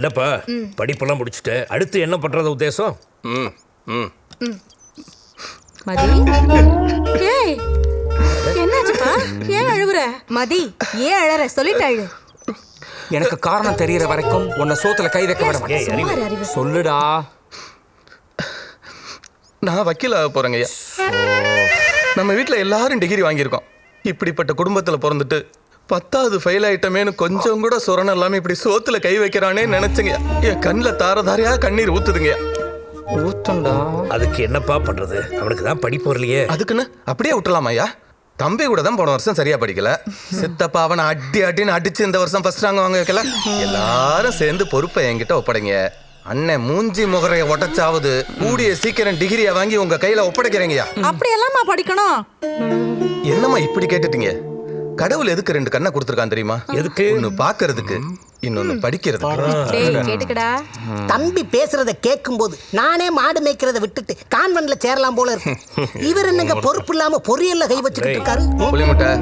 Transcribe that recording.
என்னப்பா படிப்பெல்லாம் முடிச்சுட்டு அடுத்து என்ன பண்றது உத்தேசம்? மதி, ஏய் என்னாச்சுப்பா? ஏன் அழுவுற? மதி, ஏன் அழற? சொல்லிட்டு அழு. எனக்கு காரணம் தெரியற வரைக்கும் உன்னை சோத்துல கை வைக்க விட மாட்டேன். சொல்லுடா. நான் வக்கீல் ஆக போறேங்க ஐயா. நம்ம வீட்டில் எல்லாரும் டிகிரி வாங்கியிருக்கோம். இப்படிப்பட்ட குடும்பத்தில் பிறந்துட்டு 10வது ஃபெயில் ஆயிட்டமேனு கொஞ்சம் கூட சொரணம் இல்லாம இப்படி சோத்துல கை வைக்கிறானே நினைச்சுங்க. என் கண்ணில் தாரதாரியா கண்ணீர் ஊத்துதுங்க. ஊத்துண்டா. அதுக்கு என்னப்பா பண்றது? அவனுக்கு தான் படிப்பு வரலையே. அதுக்குன்னு அப்படியே விட்டுலாமா ஐயா? தம்பி கூட தான் போன வருஷம் சரியா படிக்கல. சித்தப்பா அவனை அடின்னு அடிச்சு இந்த வருஷம் ஃபர்ஸ்ட் ரேங்க் வாங்க வைக்கல. எல்லாரும் சேர்ந்து பொறுப்பை என்கிட்ட ஒப்படைங்க. அண்ணன் மூஞ்சி முகரைய உடச்சாவது கூடிய சீக்கிரம் டிகிரியை வாங்கி உங்க கையில ஒப்படைக்கிறீங்கயா. அப்படியெல்லாமா படிக்கணும்? என்னம்மா இப்படி கேட்டுட்டீங்க? கடவுள் எதுக்கு 2 கண்ணை கொடுத்துருக்கான் தெரியுமா? எதுக்கு? ஒன்னு பாக்குறதுக்கு, இன்னொன்னு படிக்கிறதுக்கு. டேய் கேட்டுக்கடா. தம்பி பேசுறத கேட்கும்போது நானே மாடு மேய்க்கிறத விட்டுட்டு கான்வென்ட்ல சேரலாம் போல இருக்கு. இவர் என்னங்க பொறுப்பு இல்லாம பொரியல்ல கை வச்சுக்கிட்டு இருக்காரு. புளிமுட்டை